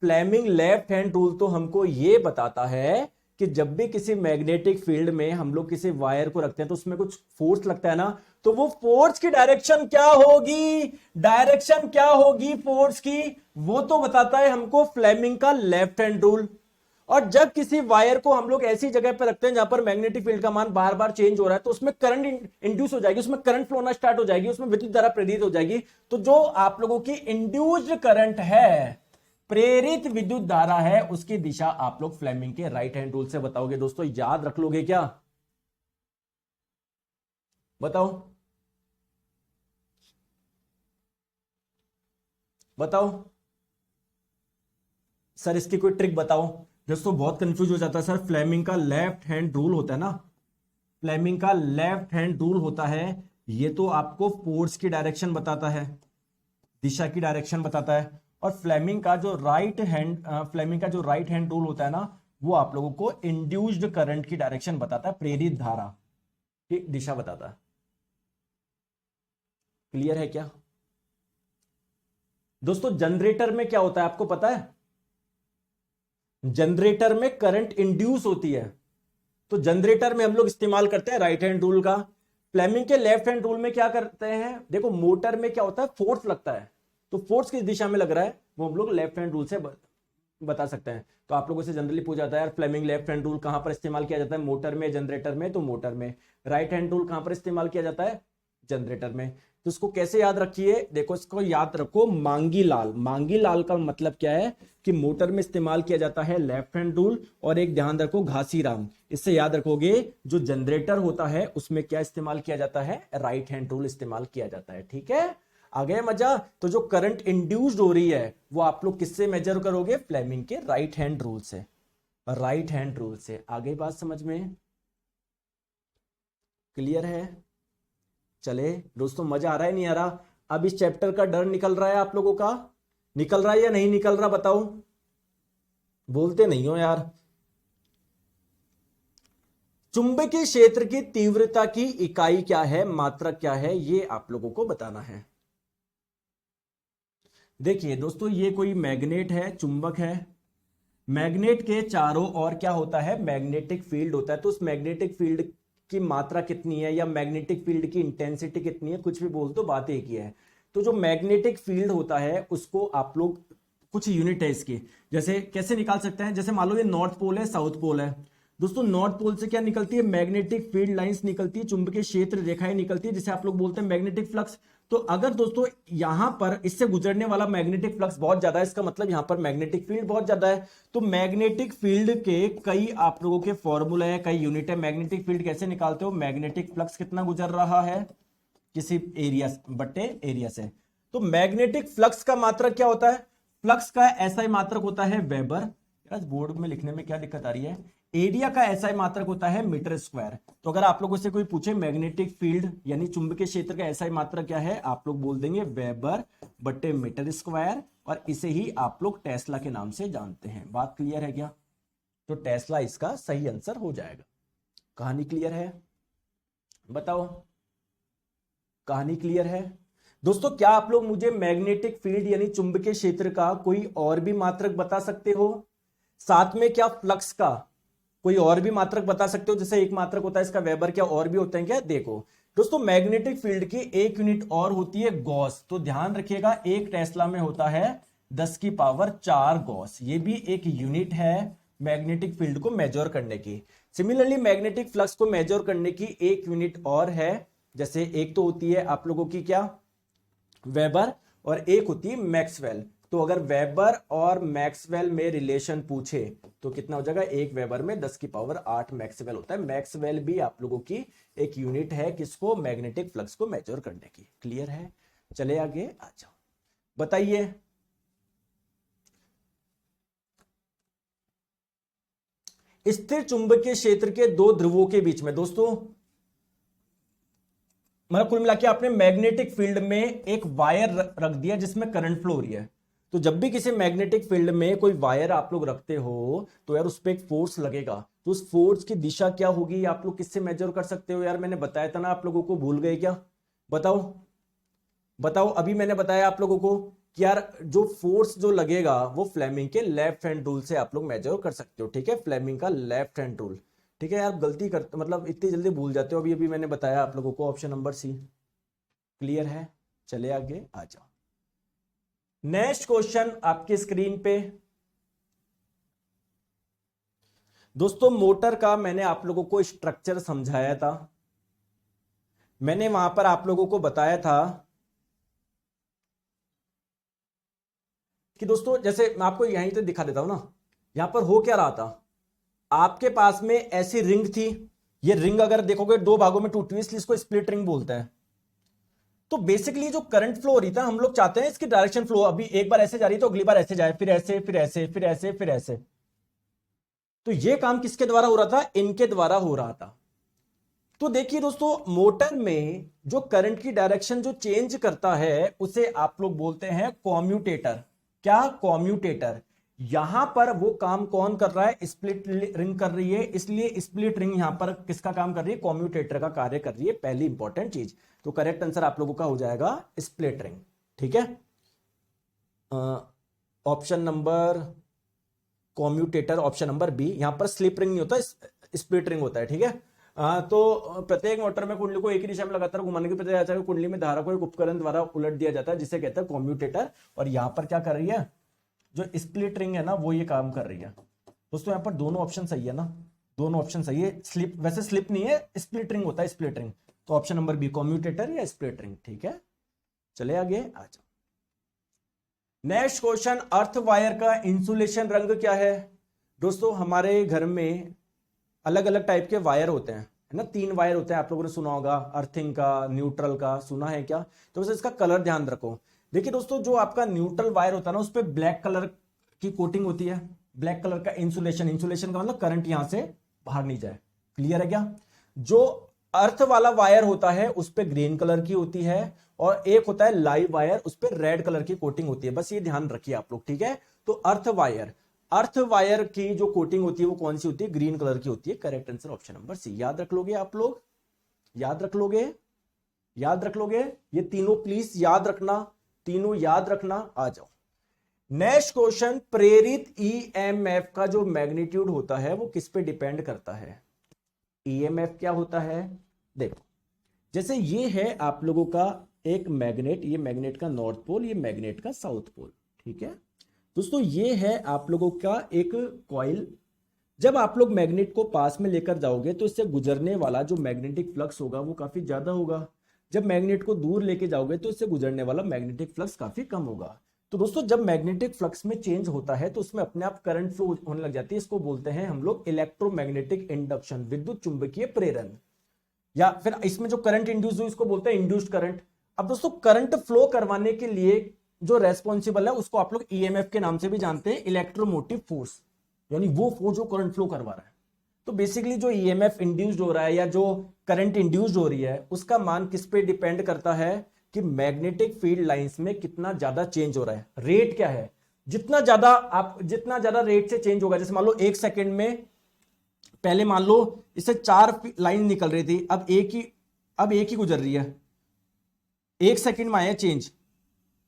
फ्लेमिंग लेफ्ट हैंड रूल तो हमको यह बताता है कि जब भी किसी मैग्नेटिक फील्ड में हम लोग किसी वायर को रखते हैं तो उसमें कुछ फोर्स लगता है ना, तो वो फोर्स की डायरेक्शन क्या होगी, डायरेक्शन क्या होगी फोर्स की, वो तो बताता है हमको फ्लेमिंग का लेफ्ट हैंड रूल। और जब किसी वायर को हम लोग ऐसी जगह पर रखते हैं जहां पर मैग्नेटिक फील्ड का मान बार बार चेंज हो रहा है, तो उसमें करंट इंड्यूस हो जाएगी, उसमें करंट फ्लो होना स्टार्ट हो जाएगी, उसमें विद्युत धारा प्रेरित हो जाएगी। तो जो आप लोगों की इंड्यूस्ड करंट है, प्रेरित विद्युत धारा है, उसकी दिशा आप लोग फ्लेमिंग के राइट हैंड रूल से बताओगे। दोस्तों याद रख लोगे क्या, बताओ बताओ सर, इसकी कोई ट्रिक बताओ। दोस्तों बहुत कंफ्यूज हो जाता है सर, फ्लेमिंग का लेफ्ट हैंड रूल होता है ना, फ्लेमिंग का लेफ्ट हैंड रूल होता है, ये तो आपको फोर्स की डायरेक्शन बताता है, दिशा की डायरेक्शन बताता है। और फ्लेमिंग का जो राइट हैंड रूल होता है ना, वो आप लोगों को इंड्यूस्ड करंट की डायरेक्शन बताता है, प्रेरित धारा की दिशा बताता है। क्लियर है क्या दोस्तों? जनरेटर में क्या होता है आपको पता है? जनरेटर में करंट इंड्यूस होती है, तो जनरेटर में हम लोग इस्तेमाल करते हैं राइट हैंड रूल का। फ्लेमिंग के लेफ्ट हैंड रूल में क्या करते हैं, देखो मोटर में क्या होता है, फोर्स लगता है, तो फोर्स किस दिशा में लग रहा है वो हम लोग लेफ्ट हैंड रूल से बता सकते हैं। तो आप लोगों से जनरली पूछा जाता है यार फ्लेमिंग लेफ्ट हैंड रूल कहां पर इस्तेमाल किया जाता है, मोटर में, जनरेटर में, तो मोटर में। राइट हैंड रूल कहां पर इस्तेमाल किया जाता है, जनरेटर में। तो इसको कैसे याद रखिए, देखो इसको याद रखो, मांगी लाल। मांगी लाल का मतलब क्या है कि मोटर में इस्तेमाल किया जाता है लेफ्ट हैंड रूल, और एक ध्यान रखो घासीराम, इससे याद रखोगे जो जनरेटर होता है उसमें क्या इस्तेमाल किया जाता है, राइट हैंड रूल इस्तेमाल किया जाता है। ठीक है, आ गया मजा? तो जो करंट इंड्यूस्ड हो रही है वो आप लोग किससे मेजर करोगे, फ्लेमिंग के राइट हैंड रूल से, राइट हैंड रूल से। आ गई बात समझ में? क्लियर है? चले दोस्तों, मजा आ रहा है नहीं आ रहा? अब इस चैप्टर का डर निकल रहा है आप लोगों का, निकल रहा है या नहीं निकल रहा, बताओ, बोलते नहीं हो यार। चुंबकीय क्षेत्र की तीव्रता की इकाई क्या है, मात्रक क्या है, ये आप लोगों को बताना है। देखिए दोस्तों, ये कोई मैग्नेट है, चुंबक है, मैग्नेट के चारों ओर क्या होता है, मैग्नेटिक फील्ड होता है। तो उस मैग्नेटिक फील्ड की मात्रा कितनी है या मैग्नेटिक फील्ड की इंटेंसिटी कितनी है, कुछ भी बोल दो, बात एक ही है। तो जो मैग्नेटिक फील्ड होता है उसको आप लोग, कुछ यूनिट है इसकी, जैसे कैसे निकाल सकते हैं, जैसे मान लो ये नॉर्थ पोल है, साउथ पोल है। दोस्तों नॉर्थ पोल से क्या निकलती है, मैग्नेटिक फील्ड लाइंस निकलती है, चुंबकीय क्षेत्र रेखाएं निकलती है, जिसे आप लोग बोलते हैं मैग्नेटिक फ्लक्स। तो अगर दोस्तों यहां पर इससे गुजरने वाला मैग्नेटिक फ्लक्स बहुत ज्यादा है, इसका मतलब यहां पर मैग्नेटिक फील्ड बहुत ज्यादा है। तो मैग्नेटिक फील्ड के कई आप लोगों के फॉर्मूले हैं, कई यूनिट है। मैग्नेटिक फील्ड कैसे निकालते हो, मैग्नेटिक फ्लक्स कितना गुजर रहा है किसी एरिया बट्टे एरिया से। तो मैग्नेटिक फ्लक्स का मात्रक क्या होता है, फ्लक्स का एसआई मात्रक होता है वेबर। यार बोर्ड में लिखने में क्या दिक्कत आ रही है, एरिया का एसआई मात्रक होता है मीटर स्क्वायर। तो अगर आप लोगों से कोई पूछे मैग्नेटिक फील्ड यानी चुंबकीय क्षेत्र का एसआई मात्रक क्या है, आप लोग बोल देंगे वेबर बट्टे मीटर स्क्वायर, और इसे ही आप लोग टेस्ला के नाम से जानते हैं। बात क्लियर है क्या? तो टेस्ला इसका सही आंसर हो जाएगा। कहानी क्लियर है, बताओ, कहानी क्लियर है दोस्तों? क्या आप लोग मुझे मैग्नेटिक फील्ड यानी चुंबकीय क्षेत्र का कोई और भी मात्रक बता सकते हो? साथ में क्या फ्लक्स का कोई और भी मात्रक बता सकते हो? जैसे एक मात्रक होता है इसका वेबर, क्या और भी होते हैं क्या? देखो दोस्तों मैग्नेटिक फील्ड की एक यूनिट और होती है गॉस। तो ध्यान रखिएगा, एक टेस्ला में होता है 10 की पावर 4 गॉस। ये भी एक यूनिट है मैग्नेटिक फील्ड को मेजर करने की। सिमिलरली मैग्नेटिक फ्लक्स को मेजर करने की एक यूनिट और है। जैसे एक तो होती है आप लोगों की क्या, वेबर, और एक होती है मैक्सवेल। तो अगर वेबर और मैक्सवेल में रिलेशन पूछे तो कितना हो जाएगा, एक वेबर में 10 की पावर 8 मैक्सवेल होता है। मैक्सवेल भी आप लोगों की एक यूनिट है किसको, मैग्नेटिक फ्लक्स को मेजर करने की। क्लियर है? चले आगे आ जाओ, बताइए। स्थिर चुंबकीय क्षेत्र के दो ध्रुवों के बीच में, दोस्तों मतलब कुल मिला के आपने मैग्नेटिक फील्ड में एक वायर रख दिया जिसमें करंट फ्लो हो रही है। तो जब भी किसी मैग्नेटिक फील्ड में कोई वायर आप लोग रखते हो तो यार उस पर एक फोर्स लगेगा। तो उस फोर्स की दिशा क्या होगी आप लोग किससे मेजर कर सकते हो? यार मैंने बताया था ना आप लोगों को, भूल गए क्या? बताओ बताओ, अभी मैंने बताया आप लोगों को कि यार जो फोर्स जो लगेगा वो फ्लेमिंग के लेफ्ट हैंड रूल से आप लोग मेजर कर सकते हो। ठीक है, फ्लेमिंग का लेफ्ट हैंड रूल। ठीक है यार, गलती करते मतलब इतनी जल्दी भूल जाते हो। अभी अभी मैंने बताया आप लोगों को, ऑप्शन नंबर सी। क्लियर है? चले आगे आ जाओ। नेक्स्ट क्वेश्चन आपकी स्क्रीन पे दोस्तों, मोटर का मैंने आप लोगों को स्ट्रक्चर समझाया था। मैंने वहां पर आप लोगों को बताया था कि दोस्तों, जैसे मैं आपको यहीं से दिखा देता हूं ना, यहां पर हो क्या रहा था, आपके पास में ऐसी रिंग थी। ये रिंग अगर देखोगे दो भागों में टूटी हुई, इसलिए इसको स्प्लिट रिंग बोलते हैं। तो बेसिकली जो करंट फ्लो हो रही था, हम लोग चाहते हैं इसकी डायरेक्शन फ्लो, अभी एक बार ऐसे जा रही है तो अगली बार ऐसे जाए, फिर ऐसे फिर ऐसे फिर ऐसे फिर ऐसे। तो ये काम किसके द्वारा हो रहा था? इनके द्वारा हो रहा था। तो देखिए दोस्तों, मोटर में जो करंट की डायरेक्शन जो चेंज करता है उसे आप लोग बोलते हैं कॉम्यूटेटर। क्या? कॉम्यूटेटर। यहां पर वो काम कौन कर रहा है? स्प्लिट रिंग कर रही है, इसलिए स्प्लिट रिंग यहां पर किसका काम कर रही है? कॉम्यूटेटर का कार्य कर रही है, पहली इंपॉर्टेंट चीज। तो करेक्ट आंसर आप लोगों का हो जाएगा स्प्लिट रिंग। ठीक है, option number commutator, option number B. यहां पर स्लिप रिंग नहीं होता, स्प्लिट रिंग होता है। ठीक है, तो प्रत्येक मोटर में कुंडली को एक ही दिशा में लगातार घुमाने की प्रक्रिया कुंडली में धारा को एक उपकरण द्वारा उलट दिया जाता है जिसे कहते हैं कॉम्यूटेटर। और यहां पर क्या कर रही है, जो स्प्लिट रिंग है ना, वो ये काम कर रही है। दोस्तों यहाँ पर दोनों ऑप्शन सही है ना, दोनों ऑप्शन सही है। स्लिप, वैसे स्लिप नहीं है, स्प्लिट रिंग होता है, स्प्लिट रिंग। तो ऑप्शन नंबर बी, कॉम्यूटेटर या स्प्लिट रिंग। ठीक है, चले आगे आ जाओ। नेक्स्ट क्वेश्चन, अर्थ वायर का इंसुलेशन रंग क्या है? दोस्तों हमारे घर में अलग अलग टाइप के वायर होते हैं, है ना, 3 वायर होते हैं, आप लोगों ने सुना होगा, अर्थिंग का, न्यूट्रल का, सुना है क्या? तो बस इसका कलर ध्यान रखो। देखिए दोस्तों, जो आपका न्यूट्रल वायर होता है ना, उस पर ब्लैक कलर की कोटिंग होती है, ब्लैक कलर का इंसुलेशन। इंसुलेशन का मतलब करंट यहां से बाहर नहीं जाए। क्लियर है क्या? जो अर्थ वाला वायर होता है उस पर ग्रीन कलर की होती है, और एक होता है लाइव वायर, उस पर रेड कलर की कोटिंग होती है। बस ये ध्यान रखिए आप लोग। ठीक है, तो अर्थ वायर की जो कोटिंग होती है वो कौन सी होती है? ग्रीन कलर की होती है। Correct answer option number C. याद रख लोगे आप लोग? याद रख लोगे? याद रख लोगे? ये तीनों प्लीज याद रखना, तीनों याद रखना। आ जाओ नेक्स्ट क्वेश्चन, प्रेरित ईएमएफ का जो मैग्नीट्यूड होता है वो किस पे डिपेंड करता है? ईएमएफ क्या होता है? देखो, जैसे ये है आप लोगों का एक मैग्नेट, ये मैग्नेट का नॉर्थ पोल, ये मैग्नेट का साउथ पोल। ठीक है दोस्तों, ये है आप लोगों का एक कॉइल। जब आप लोग मैग्नेट को पास में लेकर जाओगे तो इससे गुजरने वाला जो मैग्नेटिक फ्लक्स होगा वो काफी ज्यादा होगा। जब मैग्नेट को दूर लेके जाओगे तो इससे गुजरने वाला मैग्नेटिक फ्लक्स काफी कम होगा। तो दोस्तों, जब मैग्नेटिक फ्लक्स में चेंज होता है तो उसमें अपने आप करंट फ्लो होने लग जाती है। इसको बोलते हैं हम लोग इलेक्ट्रोमैग्नेटिक इंडक्शन, विद्युत चुंबकीय प्रेरण। या फिर इसमें जो करंट इंड्यूस हुई इसको बोलते हैं इंड्यूस्ड करंट। अब दोस्तों, करंट फ्लो करवाने के लिए जो रेस्पॉन्सिबल है उसको आप लोग ईएमएफ के नाम से भी जानते हैं, इलेक्ट्रोमोटिव फोर्स, यानी वो फोर्स जो करंट फ्लो करवा रहा है। तो बेसिकली जो ईएमएफ इंड्यूस्ड हो रहा है या जो करंट इंड्यूस्ड हो रही है उसका मान किस पे डिपेंड करता है कि मैग्नेटिक फील्ड लाइंस में कितना ज्यादा चेंज हो रहा है। रेट क्या है? जितना ज्यादा रेट से चेंज होगा, जैसे मान लो 1 सेकेंड में, पहले मान लो इससे 4 लाइन निकल रही थी, अब एक ही गुजर रही है, 1 सेकेंड में आया चेंज,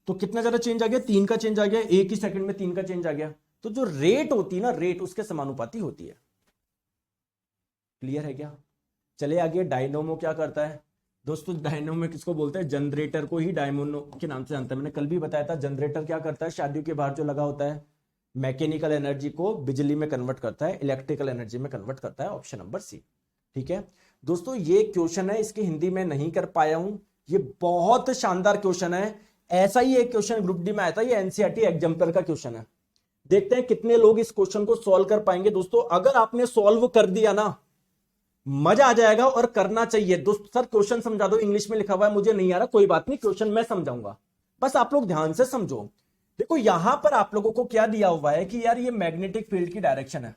तो कितना ज्यादा चेंज आ गया? 3 का चेंज आ गया, एक ही सेकंड में 3 का चेंज आ गया। तो जो रेट होती है ना, रेट उसके समानुपाती होती है। क्लियर है क्या? चले आगे, डायनोमो क्या करता है? दोस्तों डायनोमो किसको बोलते हैं? जनरेटर को ही डायनोमो के नाम से जानते हैं। मैंने कल भी बताया था, जनरेटर क्या करता है? शादियों के बाहर जो लगा होता है, मैकेनिकल एनर्जी को बिजली में कन्वर्ट करता है, इलेक्ट्रिकल एनर्जी में कन्वर्ट करता है। Option number C. ठीक है दोस्तों, ये क्वेश्चन है, इसकी हिंदी में नहीं कर पाया हूं। ये बहुत शानदार क्वेश्चन है। ऐसा ही एक क्वेश्चन ग्रुप डी में आया था, ये एनसीईआरटी एग्जाम्पल का क्वेश्चन है। देखते हैं कितने लोग इस क्वेश्चन को सॉल्व कर पाएंगे। दोस्तों अगर आपने सॉल्व कर दिया ना, मजा आ जाएगा और करना चाहिए। दोस्त सर क्वेश्चन समझा दो, इंग्लिश में लिखा हुआ है, मुझे नहीं आ रहा, कोई बात नहीं, क्वेश्चन मैं समझाऊंगा, बस आप लोग ध्यान से समझो। देखो यहां पर आप लोगों को क्या दिया हुआ है कि यार ये मैग्नेटिक फील्ड की डायरेक्शन है,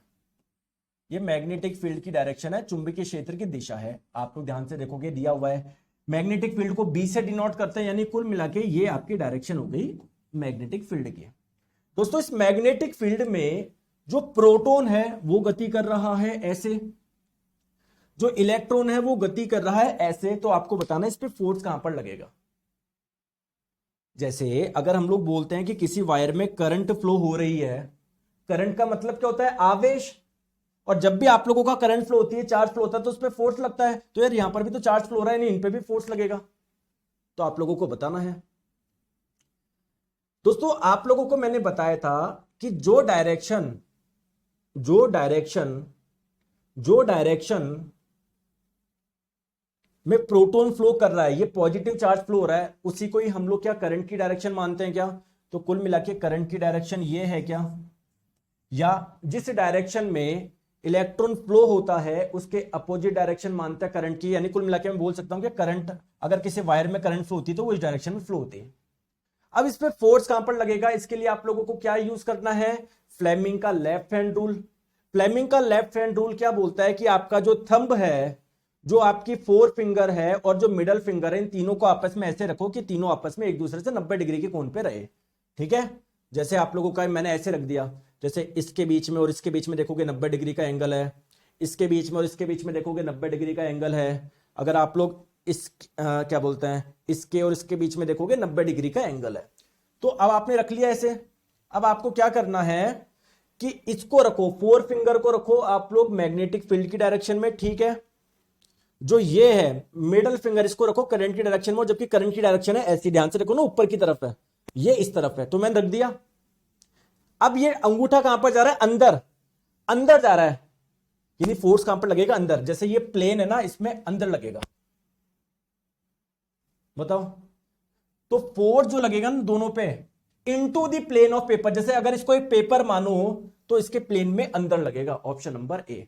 ये मैग्नेटिक फील्ड की डायरेक्शन है, चुंबकीय क्षेत्र की दिशा है। आप लोग ध्यान से देखोगे, दिया हुआ है मैग्नेटिक फील्ड को बी से डिनोट करते हैं, यानी कुल मिला के ये आपकी डायरेक्शन हो गई मैग्नेटिक फील्ड की। दोस्तों इस मैग्नेटिक फील्ड में जो प्रोटॉन है वो गति कर रहा है ऐसे, जो इलेक्ट्रॉन है वो गति कर रहा है ऐसे। तो आपको बताना इस पे फोर्स कहां पर लगेगा। जैसे अगर हम लोग बोलते हैं कि किसी वायर में करंट फ्लो हो रही है, करंट का मतलब क्या होता है? आवेश। और जब भी आप लोगों का करंट फ्लो होती है, चार्ज फ्लो होता है, तो उस पर फोर्स लगता है। तो यार यहां पर भी तो चार्ज फ्लो हो रहा है, नहीं इन पे भी फोर्स लगेगा। तो आप लोगों को बताना है। दोस्तों आप लोगों को मैंने बताया था कि जो डायरेक्शन में प्रोटॉन फ्लो कर रहा है, ये पॉजिटिव चार्ज फ्लो हो रहा है, उसी को ही हम लोग क्या करंट की डायरेक्शन मानते हैं क्या? तो कुल मिला के करंट की डायरेक्शन ये है क्या? या जिस डायरेक्शन में इलेक्ट्रॉन फ्लो होता है उसके अपोजिट डायरेक्शन मानते हैं करंट की। यानी कुल मिला के मैं बोल सकता हूं कि करंट, अगर किसी वायर में करंट फ्लो होती है तो वो इस डायरेक्शन में फ्लो होती है। अब इस पे फोर्स कहां पर लगेगा, इसके लिए आप लोगों को क्या यूज करना है? फ्लेमिंग का लेफ्ट हैंड रूल। फ्लेमिंग का लेफ्ट हैंड रूल क्या बोलता है कि आपका जो थंब है, जो आपकी फोर फिंगर है और जो मिडल फिंगर है, इन तीनों को आपस में ऐसे रखो कि तीनों आपस में एक दूसरे से 90 डिग्री के कोण पे रहे। ठीक है, जैसे आप लोगों का मैंने ऐसे रख दिया, जैसे इसके बीच में और इसके बीच में देखोगे 90 डिग्री का एंगल है, इसके बीच में और इसके बीच में देखोगे 90 डिग्री का एंगल है। अगर आप लोग इस क्या बोलते हैं, इसके और इसके बीच में देखोगे 90 डिग्री का एंगल है। तो अब आपने रख लिया ऐसे। अब आपको क्या करना है कि इसको रखो, फोर फिंगर को रखो आप लोग मैग्नेटिक फील्ड की डायरेक्शन में। ठीक है, जो ये है मिडल फिंगर, इसको रखो करंट की डायरेक्शन में, जबकि करंट की डायरेक्शन है ऐसी, ध्यान से देखो ना, ऊपर की तरफ है, ये इस तरफ है, तो मैंने रख दिया। अब ये अंगूठा कहां पर जा रहा है? अंदर, अंदर जा रहा है, यानी फोर्स कहां पर लगेगा? अंदर। जैसे ये प्लेन है ना, इसमें अंदर लगेगा, बताओ। तो फोर्स जो लगेगा ना दोनों पे, into the plane of paper, जैसे अगर इसको एक पेपर मानो तो इसके प्लेन में अंदर लगेगा। Option number A.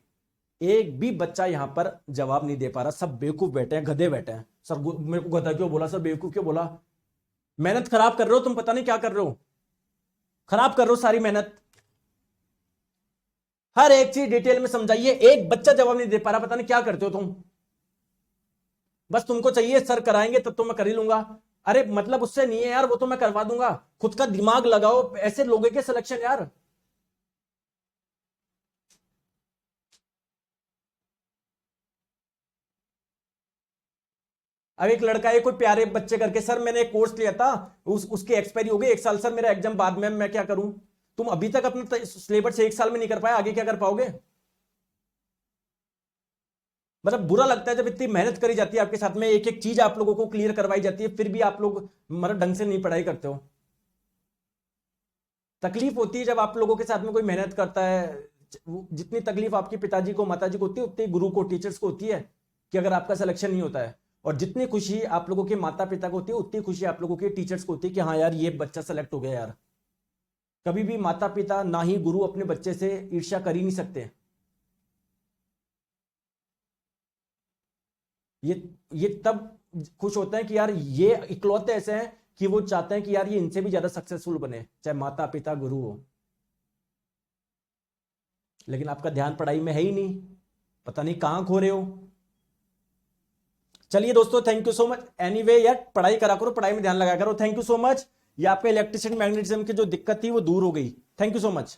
एक भी बच्चा यहां पर जवाब नहीं दे पा रहा, सब बेवकूफ बैठे हैं, गधे बैठे हैं। सर मेरे को गधा क्यों बोला, सर बेवकूफ क्यों बोला? मेहनत खराब कर रहे हो तुम, पता नहीं क्या कर रहे हो, खराब कर रहे हो सारी मेहनत। हर एक चीज डिटेल में समझाइए, एक बच्चा जवाब नहीं दे पा रहा, पता नहीं क्या करते हो तुम। बस तुमको चाहिए सर कराएंगे तब तो मैं कर ही लूंगा। अरे मतलब उससे नहीं है यार, वो तो मैं करवा दूंगा, खुद का दिमाग लगाओ। ऐसे लोगों के सिलेक्शन यार। अब एक लड़का है कोई प्यारे बच्चे करके, सर मैंने एक कोर्स लिया था, उसकी एक्सपायरी हो गई 1 साल, सर मेरा एग्जाम बाद में, मैं क्या करूं? तुम अभी तक अपना सिलेबस 1 साल में नहीं कर पाए, आगे क्या कर पाओगे? मतलब बुरा लगता है जब इतनी मेहनत करी जाती है आपके साथ में, एक एक चीज आप लोगों को क्लियर करवाई जाती है, फिर भी आप लोग मतलब ढंग से नहीं पढ़ाई करते हो। तकलीफ होती है जब आप लोगों के साथ में कोई मेहनत करता है। जितनी तकलीफ आपके पिताजी को, माताजी को होती है, उतनी गुरु को, टीचर्स को होती है कि अगर आपका सिलेक्शन नहीं होता है। और जितनी खुशी आप लोगों के माता पिता को होती है, उतनी खुशी आप लोगों के टीचर्स को होती है कि हाँ यार ये बच्चा सेलेक्ट हो गया यार। कभी भी माता पिता ना ही गुरु अपने बच्चे से ईर्ष्या कर ही नहीं सकते। ये तब खुश होते हैं कि यार ये इकलौते ऐसे हैं कि वो चाहते हैं कि यार ये इनसे भी ज्यादा सक्सेसफुल बने, चाहे माता पिता गुरु हो। लेकिन आपका ध्यान पढ़ाई में है ही नहीं, पता नहीं कहां खो रहे हो। चलिए दोस्तों, thank you so much. Anyway यार पढ़ाई करा करो, पढ़ाई में ध्यान लगा करो। Thank you so much. ये आपके इलेक्ट्रिसिटी मैग्नेटिज्म की जो दिक्कत थी वो दूर हो गई। Thank you so much.